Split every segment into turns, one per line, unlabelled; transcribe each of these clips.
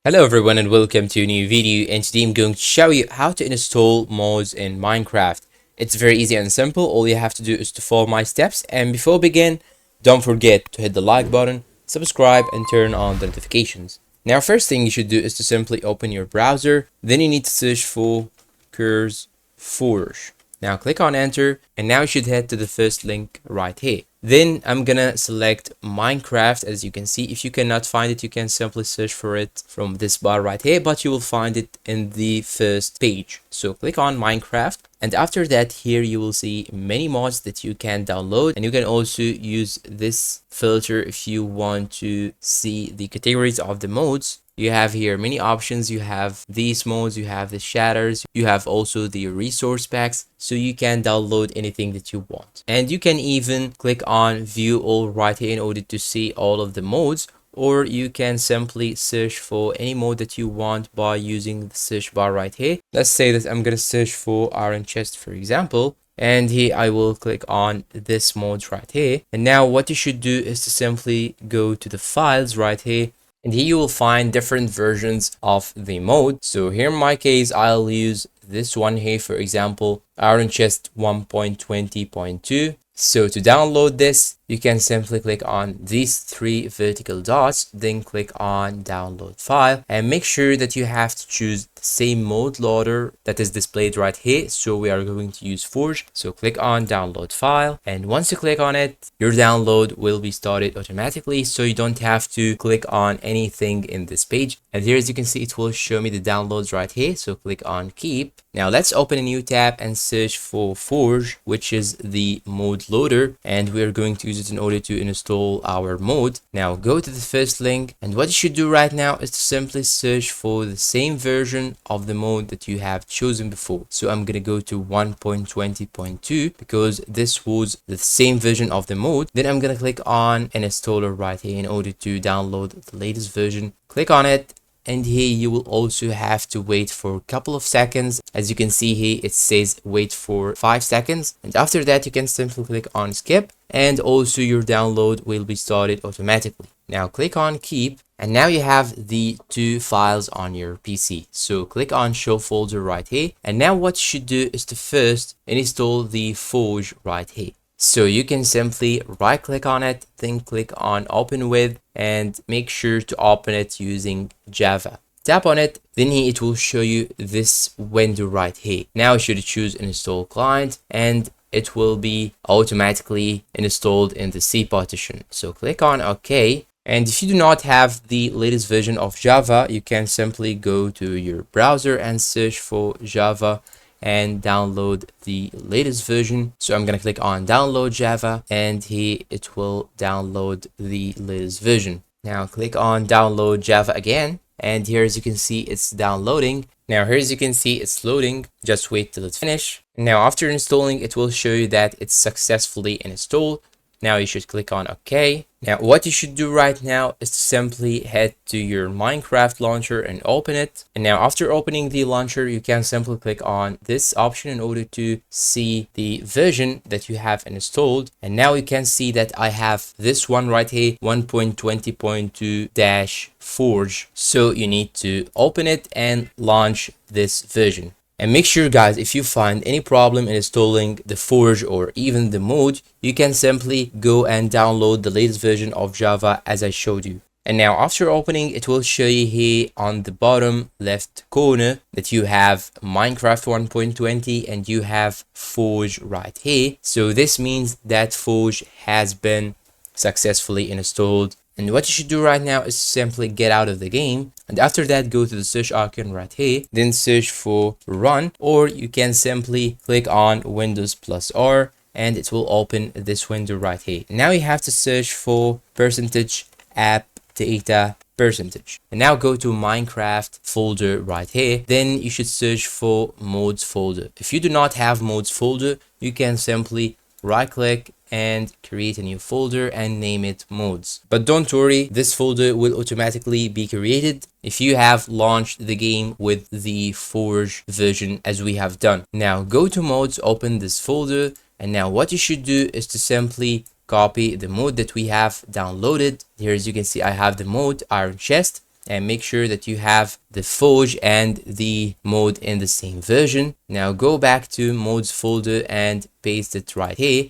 Hello everyone and welcome to a new video, and today I'm going to show you how to install mods in Minecraft. It's very easy and simple. All you have to do is to follow my steps, and before we begin, don't forget to hit the like button, subscribe and turn on the notifications. Now first thing you should do is to simply open your browser, then you need to search for CurseForge. Now click on enter, and now you should head to the first link right here. Then I'm gonna select Minecraft. As you can see, if you cannot find it, you can simply search for it from this bar right here, but you will find it in the first page. So click on Minecraft, and after that here you will see many mods that you can download, and you can also use this filter if you want to see the categories of the mods. You have here many options. You have these modes, you have the shatters, you have also the resource packs, so you can download anything that you want. And you can even click on view all right here in order to see all of the modes, or you can simply search for any mode that you want by using the search bar right here. Let's say that I'm gonna search for iron chest, for example, and here I will click on this mode right here. And now what you should do is to simply go to the files right here, and here you will find different versions of the mode. So here in my case, I'll use this one here, for example, Iron Chest 1.20.2. So to download this, you can simply click on these three vertical dots, then click on download file, and make sure that you have to choose the same mode loader that is displayed right here. So we are going to use Forge. So click on download file, and once you click on it, your download will be started automatically, so you don't have to click on anything in this page. And here, as you can see, it will show me the downloads right here. So click on keep. Now let's open a new tab and search for Forge, which is the mode loader, and we are going to use it in order to install our mode. Now go to the first link, and what you should do right now is to simply search for the same version of the mode that you have chosen before. So I'm gonna go to 1.20.2 because this was the same version of the mode. Then I'm gonna click on an installer right here in order to download the latest version. Click on it, and here you will also have to wait for a couple of seconds. As you can see here, it says wait for 5 seconds, and after that you can simply click on skip, and also your download will be started automatically. Now click on keep, and now you have the two files on your PC. So click on show folder right here, and now what you should do is to first install the Forge right here. So you can simply right click on it, then click on open with, and make sure to open it using Java. Tap on it, then here it will show you this window right here. Now you should choose install client, and it will be automatically installed in the C partition. So click on OK. And if you do not have the latest version of Java, you can simply go to your browser and search for Java and download the latest version. So I'm gonna click on download Java, and here it will download the latest version. Now click on download Java again, and here, as you can see, it's downloading. Now here, as you can see, it's loading. Just wait till it's finished. Now after installing, it will show you that it's successfully installed. Now you should click on OK. Now what you should do right now is to simply head to your Minecraft launcher and open it. And now after opening the launcher, you can simply click on this option in order to see the version that you have installed. And now you can see that I have this one right here, 1.20.2-Forge. So you need to open it and launch this version. And make sure, guys, if you find any problem in installing the Forge or even the mode, you can simply go and download the latest version of Java as I showed you. And now after opening, it will show you here on the bottom left corner that you have Minecraft 1.20 and you have Forge right here. So this means that Forge has been successfully installed. And what you should do right now is simply get out of the game, and after that go to the search icon right here, then search for run, or you can simply click on Windows plus R and it will open this window right here. Now you have to search for %app data %. And now go to Minecraft folder right here, then you should search for modes folder. If you do not have modes folder, you can simply right click and create a new folder and name it modes. But don't worry, this folder will automatically be created if you have launched the game with the Forge version as we have done. Now go to modes, open this folder, and now what you should do is to simply copy the mode that we have downloaded. Here, as you can see, I have the mode Iron Chest. and make sure that you have the Forge and the mode in the same version. Now go back to modes folder and paste it right here.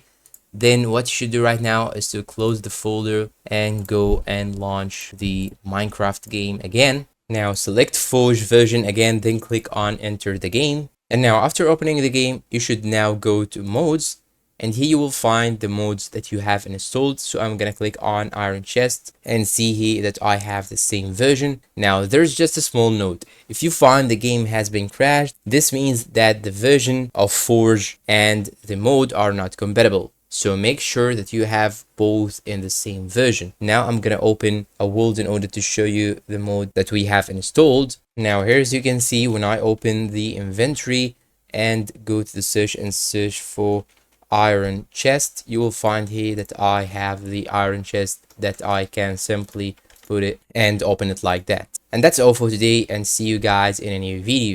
Then what you should do right now is to close the folder and go and launch the Minecraft game again. Now select Forge version again, then click on enter the game. And now after opening the game, you should now go to modes, and here you will find the modes that you have installed. So I'm gonna click on Iron Chest and see here that I have the same version. Now there's just a small note. If you find the game has been crashed, this means that the version of Forge and the mode are not compatible. So make sure that you have both in the same version. Now I'm gonna open a world in order to show you the mode that we have installed. Now here, as you can see, when I open the inventory and go to the search and search for Iron Chest, you will find here that I have the Iron Chest that I can simply put it and open it like that. And that's all for today, and see you guys in a new video.